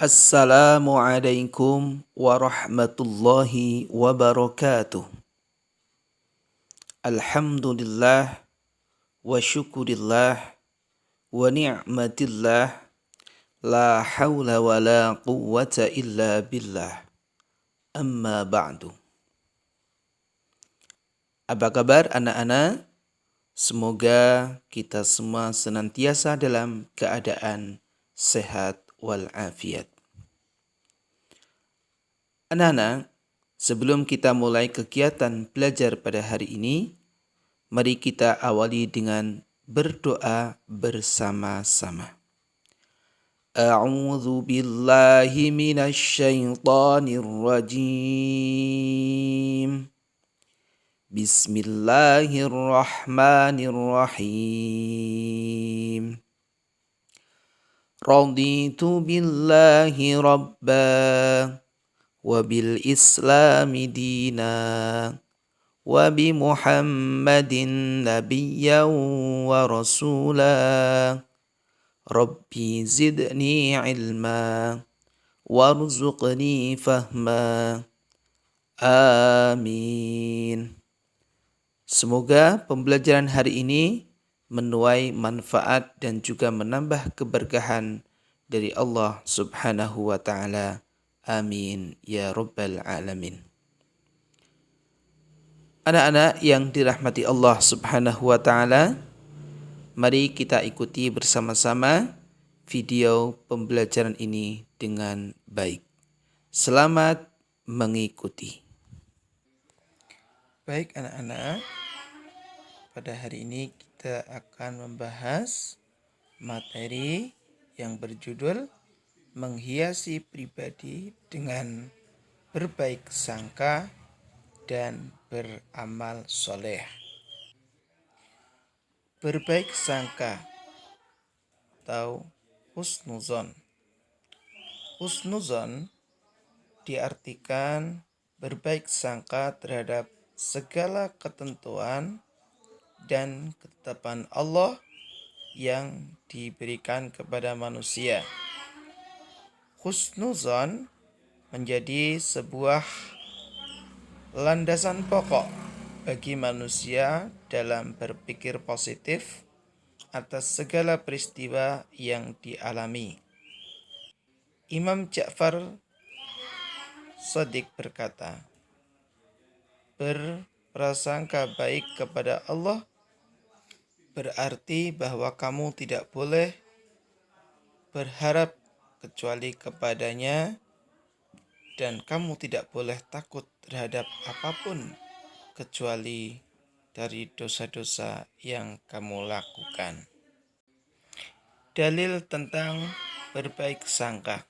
Assalamualaikum warahmatullahi wabarakatuh. Alhamdulillah wa syukurillah wa ni'matillah la hawla wa la quwwata illa billah. Amma ba'du. Apa kabar anak-anak? Semoga kita semua senantiasa dalam keadaan sehat walafiat. Anak-anak, sebelum kita mulai kegiatan belajar pada hari ini, mari kita awali dengan berdoa bersama-sama. A'udzu billahi minasy syaithanir rajim. Bismillahirrahmanirrahim. Raditu billahi rabba wa bil islami dina wa bi muhammadin nabiyyan wa rasula rabbi zidni ilma warzuqni fahma amin. Semoga pembelajaran hari ini menuai manfaat dan juga menambah keberkahan dari Allah Subhanahu wa taala. Amin ya rabbal alamin. Anak-anak yang dirahmati Allah Subhanahu wa taala, mari kita ikuti bersama-sama video pembelajaran ini dengan baik. Selamat mengikuti. Baik anak-anak, pada hari ini kita akan membahas materi yang berjudul menghiasi pribadi dengan berbaik sangka dan beramal soleh. Berbaik sangka atau husnuzon. Husnuzon diartikan berbaik sangka terhadap segala ketentuan dan ketetapan Allah yang diberikan kepada manusia. Husnuzon menjadi sebuah landasan pokok bagi manusia dalam berpikir positif atas segala peristiwa yang dialami. Imam Ja'far Shadiq berkata, berprasangka baik kepada Allah berarti bahwa kamu tidak boleh berharap kecuali kepadanya, dan kamu tidak boleh takut terhadap apapun kecuali dari dosa-dosa yang kamu lakukan. Dalil tentang berbaik sangka.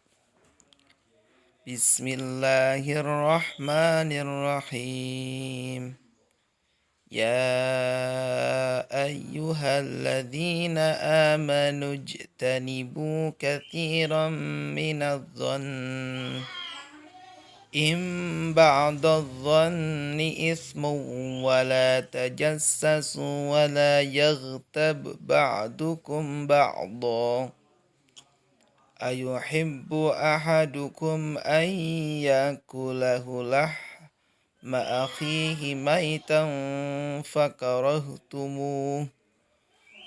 Bismillahirrahmanirrahim. Ya ayyuhalladzina amanu ijtanibu katsiran minadh-dhann ba'dadh-dhanni ithmun wa la tajassasu wa la yaghtab ba'dukum ba'dha ayuhibbu ahadukum an yakulahu ma akhihi maitan fakarahtumuh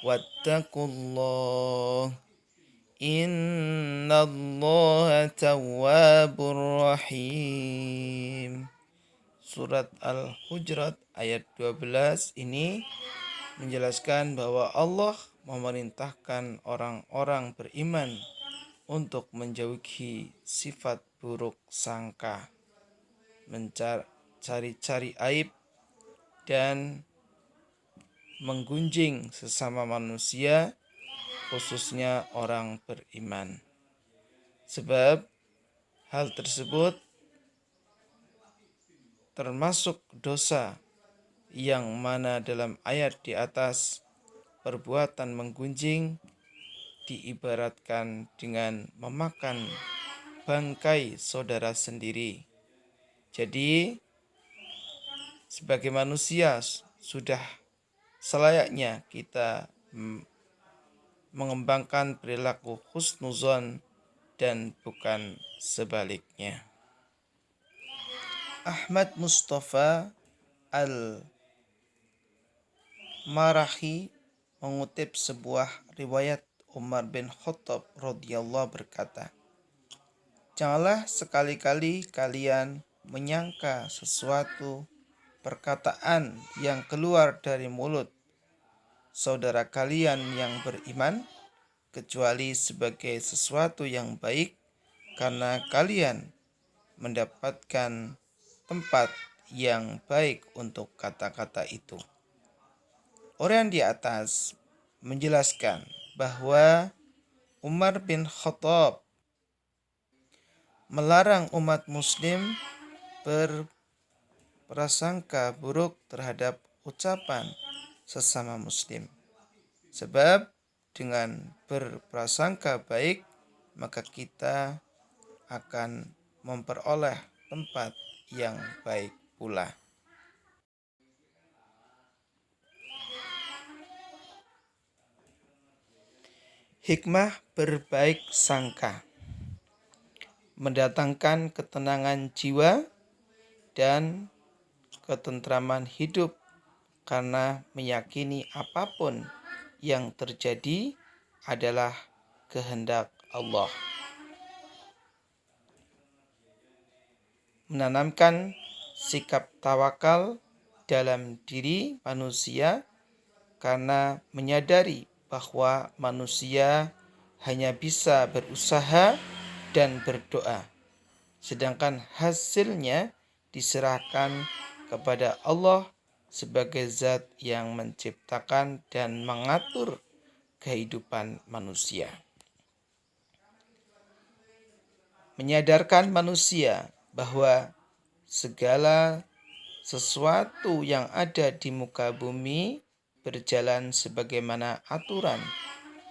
wattaqullah innallaha tawwabur rahim. Surat Al-Hujurat ayat 12 ini menjelaskan bahwa Allah memerintahkan orang-orang beriman untuk menjauhi sifat buruk sangka, mencari-cari aib, dan menggunjing sesama manusia, khususnya orang beriman. Sebab hal tersebut termasuk dosa yang mana dalam ayat di atas perbuatan menggunjing diibaratkan dengan memakan bangkai saudara sendiri. Jadi sebagai manusia sudah selayaknya kita mengembangkan perilaku husnuzon dan bukan sebaliknya. Ahmad Mustafa Al-Marahi mengutip sebuah riwayat Umar bin Khattab radhiyallahu berkata, "Janganlah sekali-kali kalian menyangka sesuatu perkataan yang keluar dari mulut saudara kalian yang beriman kecuali sebagai sesuatu yang baik, karena kalian mendapatkan tempat yang baik untuk kata-kata itu." Orang di atas menjelaskan bahwa Umar bin Khattab melarang umat muslim berprasangka buruk terhadap ucapan sesama muslim. Sebab dengan berprasangka baik, maka kita akan memperoleh tempat yang baik pula. Hikmah berbaik sangka mendatangkan ketenangan jiwa dan ketentraman hidup, karena meyakini apapun yang terjadi adalah kehendak Allah. Menanamkan sikap tawakal dalam diri manusia, karena menyadari bahwa manusia hanya bisa berusaha dan berdoa, sedangkan hasilnya diserahkan kepada Allah sebagai zat yang menciptakan dan mengatur kehidupan manusia. Menyadarkan manusia bahwa segala sesuatu yang ada di muka bumi berjalan sebagaimana aturan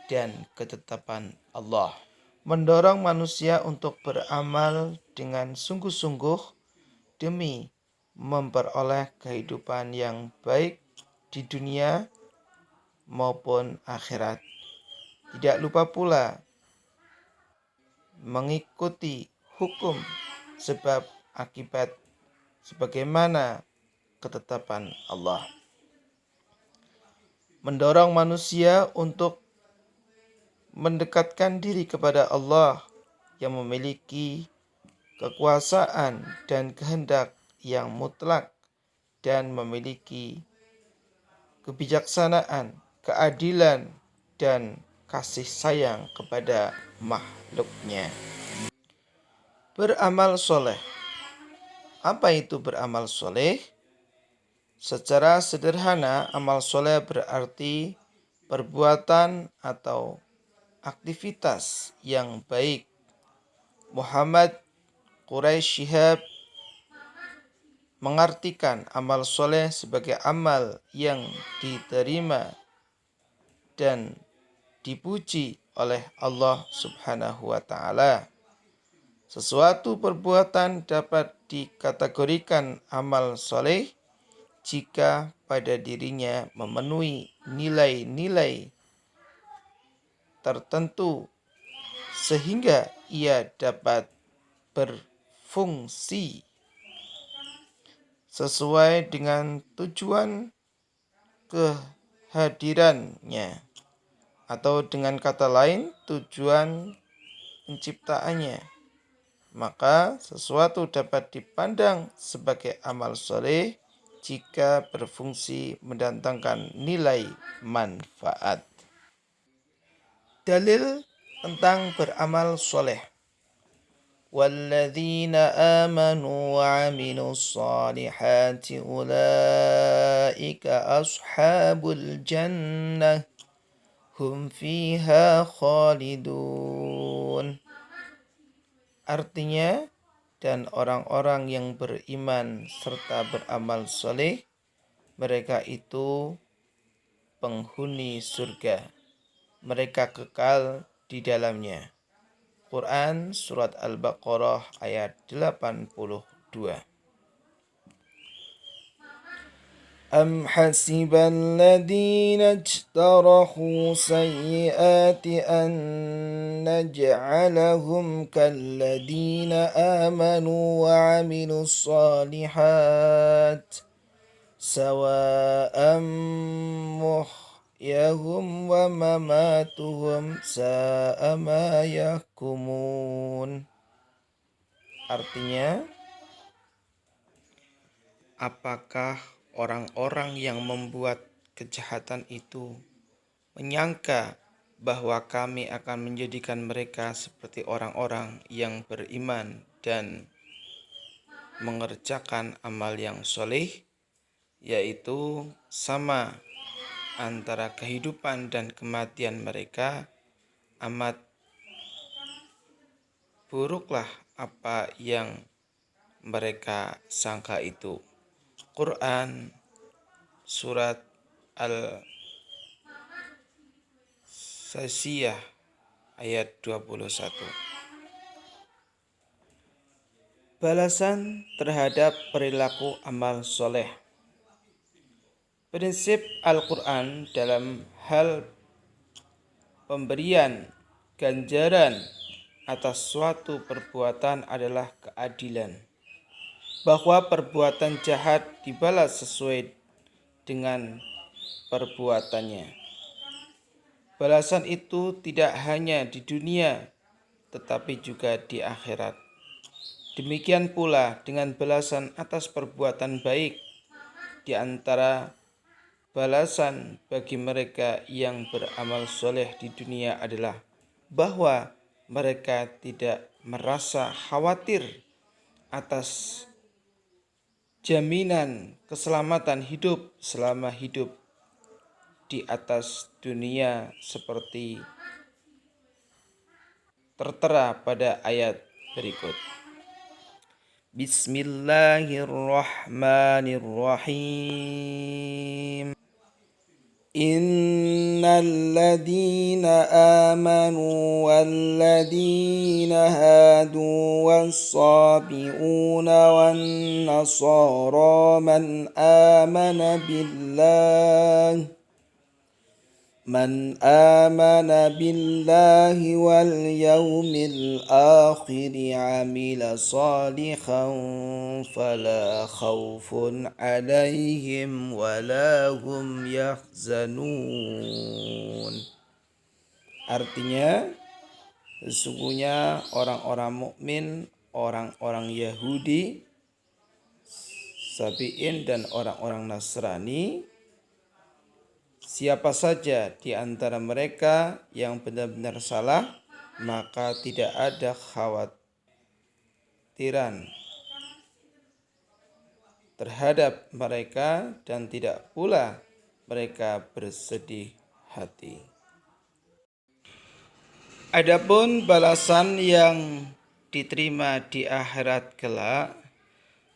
dan ketetapan Allah. Mendorong manusia untuk beramal dengan sungguh-sungguh demi memperoleh kehidupan yang baik di dunia maupun akhirat. Tidak lupa pula mengikuti hukum sebab akibat sebagaimana ketetapan Allah. Mendorong manusia untuk mendekatkan diri kepada Allah yang memiliki kekuasaan dan kehendak yang mutlak dan memiliki kebijaksanaan, keadilan, dan kasih sayang kepada makhluknya. Beramal soleh. Apa itu beramal soleh? Secara sederhana, amal soleh berarti perbuatan atau aktivitas yang baik. Muhammad Quraisy Shihab mengartikan amal soleh sebagai amal yang diterima dan dipuji oleh Allah Subhanahu wa Ta'ala. Sesuatu perbuatan dapat dikategorikan amal soleh jika pada dirinya memenuhi nilai-nilai tertentu sehingga ia dapat berfungsi sesuai dengan tujuan kehadirannya, atau dengan kata lain tujuan penciptaannya. Maka sesuatu dapat dipandang sebagai amal soleh jika berfungsi mendatangkan nilai manfaat. Dalil tentang beramal soleh. Walladzina amanu wa aminus salihati ulaika ashabul jannah hum fiha khalidun. Artinya, dan orang-orang yang beriman serta beramal soleh, mereka itu penghuni surga. Mereka kekal di dalamnya. Quran Surat Al-Baqarah ayat 82. أم حسب الذين اجترحوا سيئات أن نجعلهم كالذين آمنوا وعملوا الصالحات سواء محيهم ومماتهم ساء ما يحكمون. Artinya, apakah orang-orang yang membuat kejahatan itu menyangka bahwa kami akan menjadikan mereka seperti orang-orang yang beriman dan mengerjakan amal yang soleh, yaitu sama antara kehidupan dan kematian mereka? Amat buruklah apa yang mereka sangka itu. Quran Surat Al-Sajiyah ayat 21. Balasan terhadap perilaku amal soleh. Prinsip Al-Quran dalam hal pemberian ganjaran atas suatu perbuatan adalah keadilan, bahwa perbuatan jahat dibalas sesuai dengan perbuatannya. Balasan itu tidak hanya di dunia, tetapi juga di akhirat. Demikian pula dengan balasan atas perbuatan baik. Di antara balasan bagi mereka yang beramal soleh di dunia adalah bahwa mereka tidak merasa khawatir atas jaminan keselamatan hidup selama hidup di atas dunia seperti tertera pada ayat berikut. Bismillahirrahmanirrahim. Innalladzina amanu walladzina hadu wassabi'una wan nasara man amana billahi wal yawmil akhir amila salihan fala khawfun alaihim wala hum yahzanun. Artinya, sesungguhnya orang-orang mukmin, orang-orang Yahudi, Sabi'in dan orang-orang Nasrani, siapa saja di antara mereka yang benar-benar salah, maka tidak ada khawatiran terhadap mereka dan tidak pula mereka bersedih hati. Adapun balasan yang diterima di akhirat kelak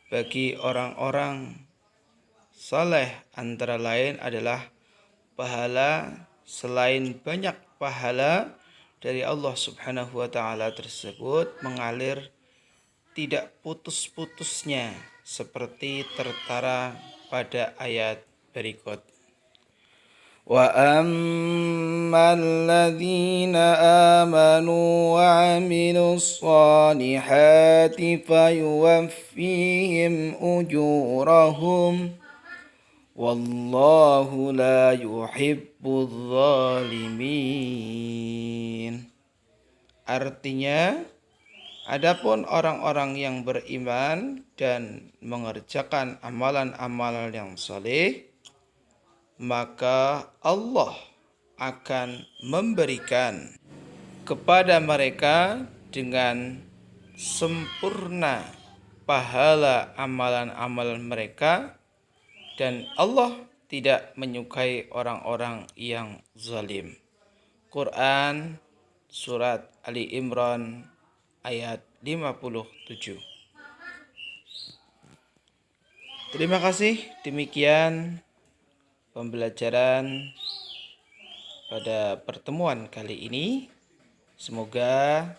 bagi orang-orang saleh antara lain adalah pahala selain banyak pahala dari Allah Subhanahu wa taala tersebut mengalir tidak putus-putusnya seperti tertera pada ayat berikut. Wa ammal ladzina amanu wa 'amilus shalihati fayuwaffihim ujurahum wallahu la yuhibbudz zalimin. Artinya, adapun orang-orang yang beriman dan mengerjakan amalan-amalan yang saleh, maka Allah akan memberikan kepada mereka dengan sempurna pahala amalan-amalan mereka, dan Allah tidak menyukai orang-orang yang zalim. Quran Surat Ali Imran ayat 57. Terima kasih, demikian pembelajaran pada pertemuan kali ini. Semoga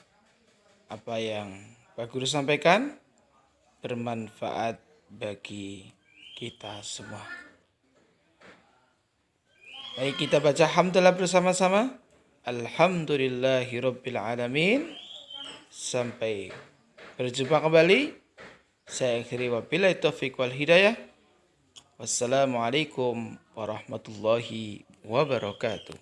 apa yang Pak Guru sampaikan bermanfaat bagi kita semua. Mari kita baca hamdalah bersama-sama. Alhamdulillahirabbil alamin. Sampai berjumpa kembali. Saya akhiri wabillahi taufiq wal hidayah. Wassalamualaikum warahmatullahi wabarakatuh.